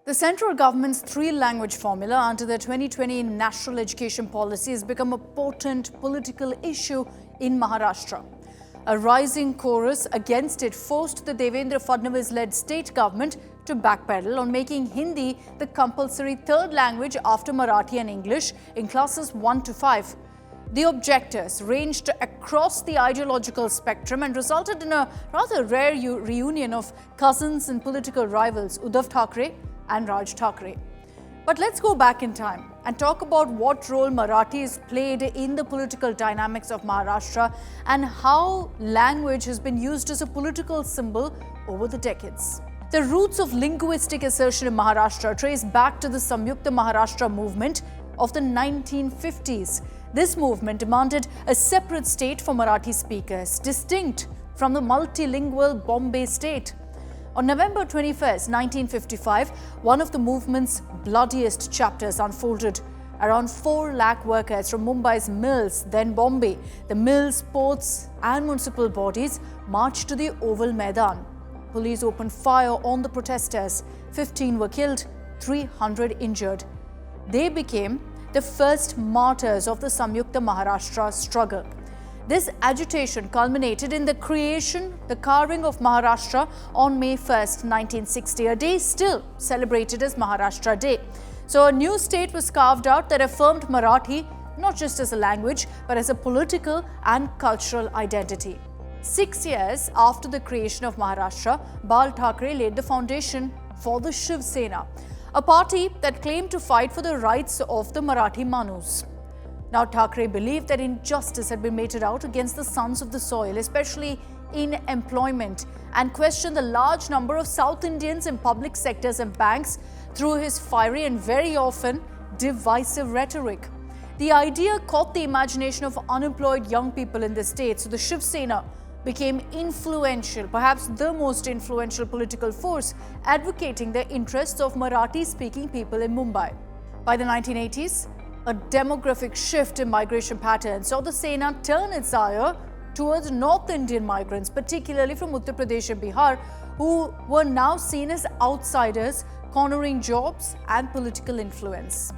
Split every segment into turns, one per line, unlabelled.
The central government's three-language formula under the 2020 national education policy has become a potent political issue in Maharashtra. A rising chorus against it forced the Devendra Fadnavis-led state government to backpedal on making Hindi the compulsory third language after Marathi and English in classes 1 to 5. The objectors ranged across the ideological spectrum and resulted in a rather rare reunion of cousins and political rivals Uddhav Thackeray and Raj Thackeray. But let's go back in time and talk about what role Marathi has played in the political dynamics of Maharashtra and how language has been used as a political symbol over the decades. The roots of linguistic assertion in Maharashtra trace back to the Samyukta Maharashtra movement of the 1950s. This movement demanded a separate state for Marathi speakers, distinct from the multilingual Bombay state. On November 21, 1955, one of the movement's bloodiest chapters unfolded. Around 4 lakh workers from Mumbai's mills, then Bombay, the mills, ports and municipal bodies marched to the Oval Maidan. Police opened fire on the protesters. 15 were killed, 300 injured. They became the first martyrs of the Samyukta Maharashtra struggle. This agitation culminated in the carving of Maharashtra on May 1, 1960, a day still celebrated as Maharashtra Day. So a new state was carved out that affirmed Marathi not just as a language but as a political and cultural identity. 6 years after the creation of Maharashtra, Bal Thackeray laid the foundation for the Shiv Sena, a party that claimed to fight for the rights of the Marathi Manus. Now, Thackeray believed that injustice had been meted out against the sons of the soil, especially in employment, and questioned the large number of South Indians in public sectors and banks through his fiery and very often divisive rhetoric. The idea caught the imagination of unemployed young people in the state, so the Shiv Sena became influential, perhaps the most influential political force, advocating the interests of Marathi-speaking people in Mumbai. By the 1980s, a demographic shift in migration patterns saw the Sena turn its ire towards North Indian migrants, particularly from Uttar Pradesh and Bihar, who were now seen as outsiders, cornering jobs and political influence.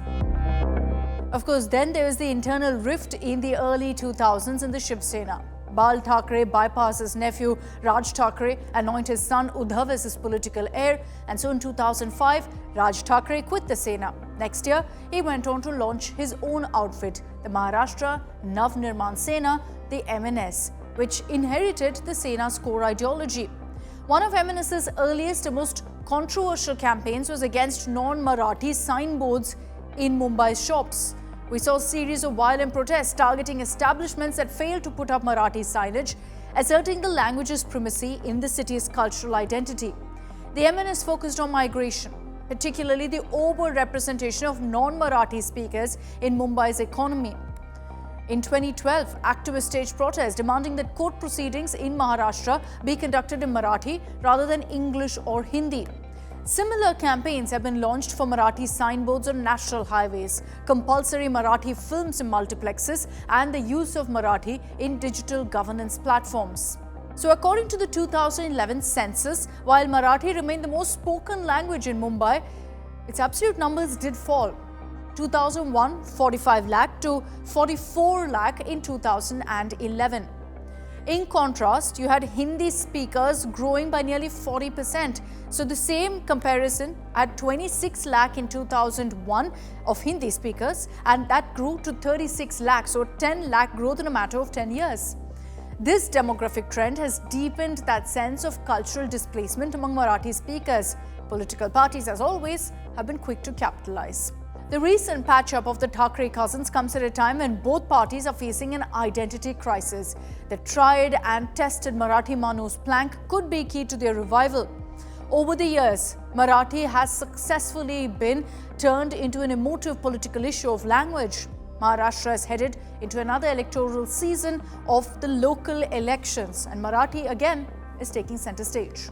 Of course, then there was the internal rift in the early 2000s in the Shiv Sena. Bal Thackeray bypassed his nephew Raj Thackeray, anointed his son Uddhav as his political heir, and so in 2005, Raj Thackeray quit the Sena. Next year, he went on to launch his own outfit, the Maharashtra Nav Nirman Sena, the MNS, which inherited the Sena's core ideology. One of MNS's earliest and most controversial campaigns was against non-Marathi signboards in Mumbai's shops. We saw a series of violent protests targeting establishments that failed to put up Marathi signage, asserting the language's primacy in the city's cultural identity. The MNS focused on migration, particularly the over-representation of non-Marathi speakers in Mumbai's economy. In 2012, activists staged protests demanding that court proceedings in Maharashtra be conducted in Marathi rather than English or Hindi. Similar campaigns have been launched for Marathi signboards on national highways, compulsory Marathi films in multiplexes, and the use of Marathi in digital governance platforms. So according to the 2011 census, while Marathi remained the most spoken language in Mumbai, its absolute numbers did fall. 2001, 45 lakh to 44 lakh in 2011. In contrast, you had Hindi speakers growing by nearly 40%. So the same comparison had 26 lakh in 2001 of Hindi speakers, and that grew to 36 lakh, so 10 lakh growth in a matter of 10 years. This demographic trend has deepened that sense of cultural displacement among Marathi speakers. Political parties, as always, have been quick to capitalize. The recent patch-up of the Thackeray cousins comes at a time when both parties are facing an identity crisis. The tried and tested Marathi Manu's plank could be key to their revival. Over the years, Marathi has successfully been turned into an emotive political issue of language. Maharashtra is headed into another electoral season of the local elections, and Marathi again is taking center stage.